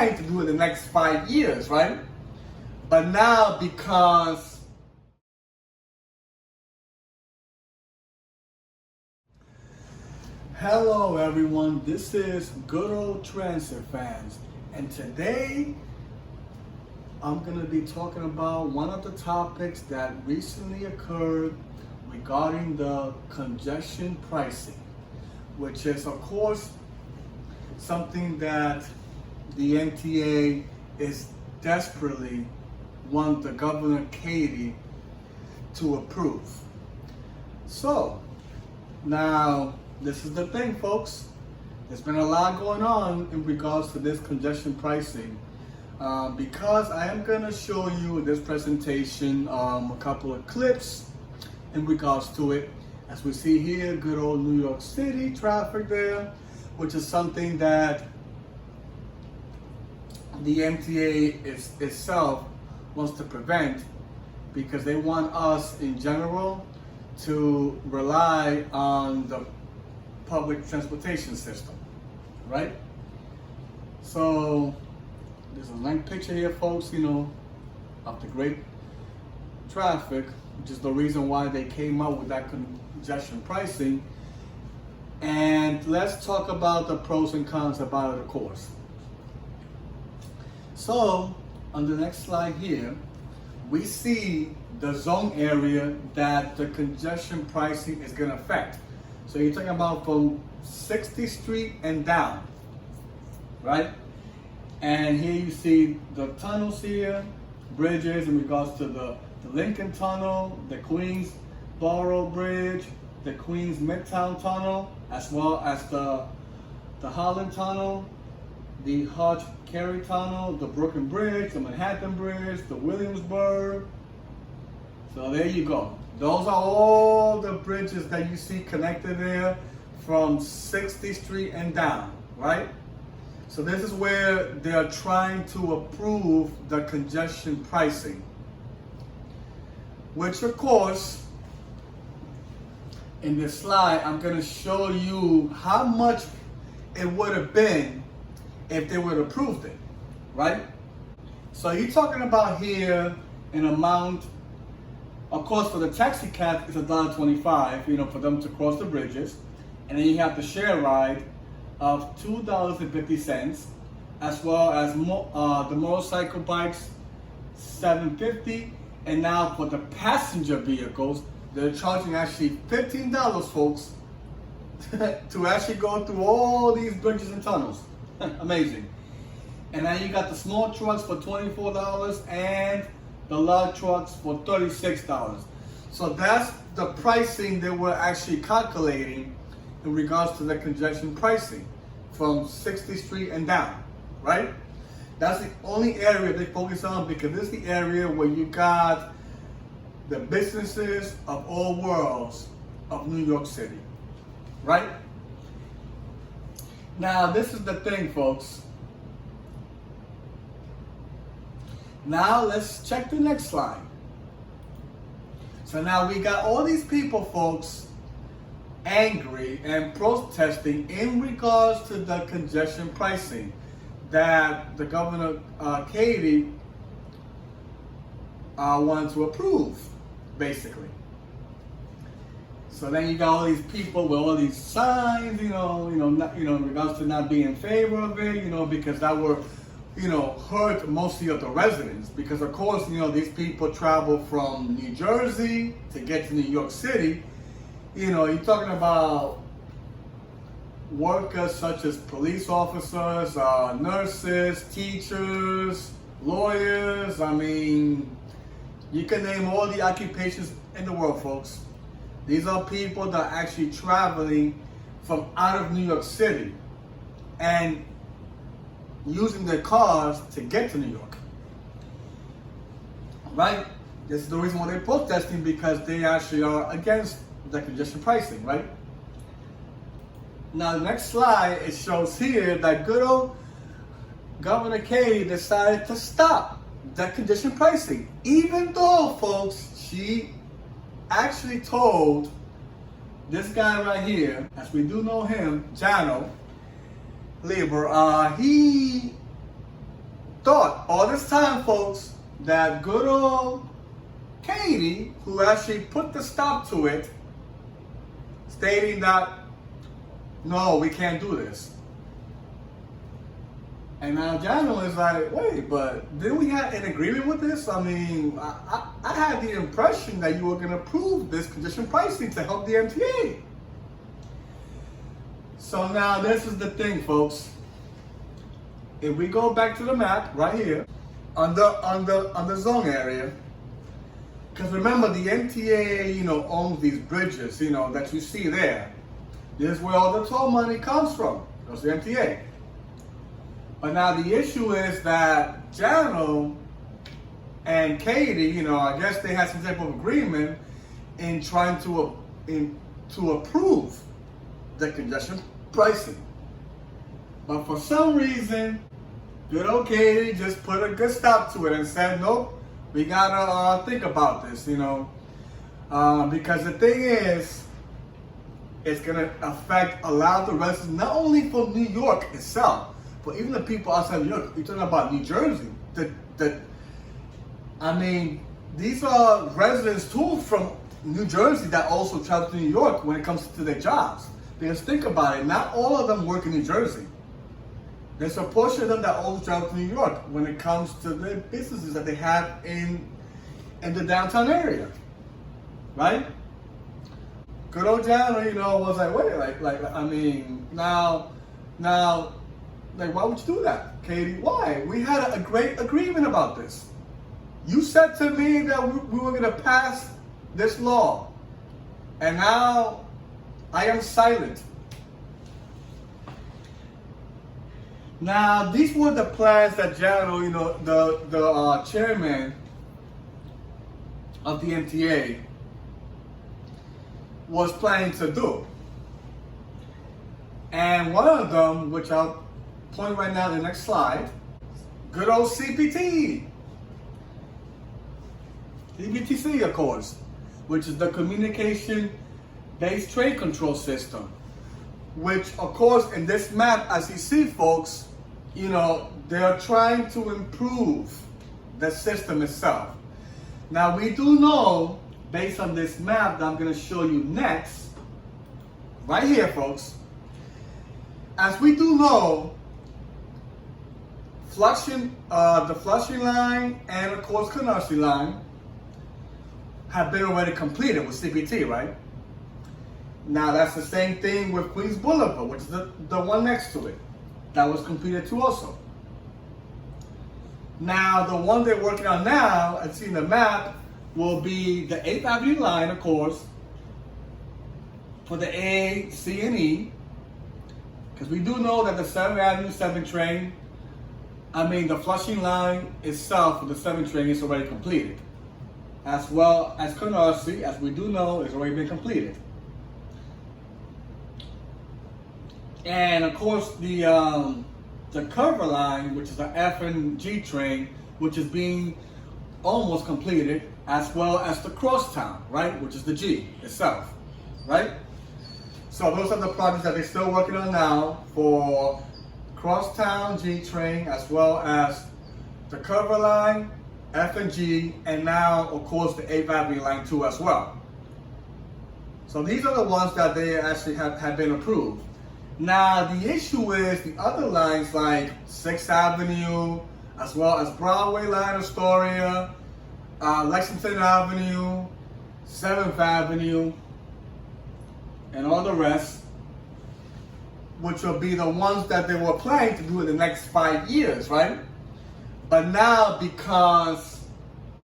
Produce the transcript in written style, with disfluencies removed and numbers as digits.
trying to do in the next 5 years, right? But now because hello everyone, this is Good Old Transit Fans, and today I'm going to be talking about one of the topics that recently occurred regarding the congestion pricing, which is of course something that the MTA is desperately want the Governor Katie to approve. So now this is the thing, folks. There's been a lot going on in regards to this congestion pricing. Because I am going to show you in this presentation a couple of clips in regards to it. As we see here, good old New York City traffic there, which is something that the MTA itself wants to prevent, because they want us in general to rely on the public transportation system, right? So there's a length picture here, folks, of the great traffic, which is the reason why they came up with that congestion pricing. And let's talk about the pros and cons about it, of course. So on the next slide here, we see the zone area that the congestion pricing is going to affect. So you're talking about from 60th Street and down, right? And here you see the tunnels here, bridges in regards to the Lincoln Tunnel, the Queensboro Bridge, the Queens Midtown Tunnel, as well as the Holland Tunnel, the Hodge Carey Tunnel, the Brooklyn Bridge, the Manhattan Bridge, the Williamsburg. So there you go. Those are all the bridges that you see connected there from 60th Street and down, right? So this is where they're trying to approve the congestion pricing, which of course, in this slide, I'm going to show you how much it would have been if they would have approved it, right? So you're talking about here an amount, of course, for the taxi cab it's $1.25, for them to cross the bridges, and then you have the share ride of $2.50, as well as the motorcycle bikes $7.50, and now for the passenger vehicles they're charging actually $15, folks, to actually go through all these bridges and tunnels. Amazing. And now you got the small trucks for $24 and the large trucks for $36. So that's the pricing they were actually calculating in regards to the congestion pricing from 60th Street and down, right? That's the only area they focus on, because this is the area where you got the businesses of all worlds of New York City, right? Now, this is the thing, folks. Now, let's check the next slide. So now we got all these people, folks, angry and protesting in regards to the congestion pricing that the Governor Katie wanted to approve, basically. So then you got all these people with all these signs, in regards to not being in favor of it, because that would, hurt mostly of the residents. Because of course, these people travel from New Jersey to get to New York City. You're talking about workers such as police officers, nurses, teachers, lawyers. I mean, you can name all the occupations in the world, folks. These are people that are actually traveling from out of New York City and using their cars to get to New York, right? This is the reason why they're protesting, because they actually are against the congestion pricing, right? Now, the next slide, it shows here that good old Governor Katie decided to stop the congestion pricing, even though, folks, she actually told this guy right here, as we do know him, Jano Lieber, he thought all this time, folks, that good old Katie, who actually put the stop to it, stating that, no, we can't do this. And now Jano is like, wait, but didn't we have an agreement with this? I mean, I had the impression that you were going to approve this congestion pricing to help the MTA. So now this is the thing, folks. If we go back to the map right here, on the zone area, because remember the MTA, owns these bridges, that you see there. This is where all the toll money comes from. That's the MTA. But now the issue is that Jano and Katie, I guess they had some type of agreement in trying to approve the congestion pricing. But for some reason, good old Katie just put a good stop to it and said, nope, we gotta think about this, because the thing is, it's gonna affect a lot of the residents, not only for New York itself, but even the people outside New York. You're talking about New Jersey. These are residents too from New Jersey that also travel to New York when it comes to their jobs. Because think about it, not all of them work in New Jersey. There's a portion of them that also travel to New York when it comes to the businesses that they have in the downtown area, right? Good old Jano, was like, wait, now, why would you do that, Katie? Why? We had a great agreement about this. You said to me that we were going to pass this law, and now I am silent. Now, these were the plans that Jano, the chairman of the MTA, was planning to do. And one of them, which I'll point right now in the next slide, good old CPT. CPTC, of course, which is the Communication-Based Trade Control System. Which, of course, in this map, as you see, folks, they're trying to improve the system itself. Now, we do know, based on this map that I'm going to show you next, right here, folks, as we do know, the Flushing line and, of course, Congestion line have been already completed with CPT, right? Now, that's the same thing with Queens Boulevard, which is the one next to it. That was completed too also. Now, the one they're working on now, as seen the map, will be the 8th Avenue line, of course, for the A, C, and E. Because we do know that the 7th Avenue 7 train, the Flushing line itself for the 7 train is already completed. As well as Congestion, as we do know, is already been completed. And of course, the Curver line, which is the F and G train, which is being almost completed, as well as the Crosstown, right, which is the G itself, right? So those are the projects that they're still working on now for Crosstown G train, as well as the Curver line, F and G, and now, of course, the 8th Avenue line too as well. So these are the ones that they actually have been approved. Now, the issue is the other lines like 6th Avenue, as well as Broadway line, Astoria, Lexington Avenue, 7th Avenue, and all the rest, which will be the ones that they were planning to do in the next 5 years, right? But now, because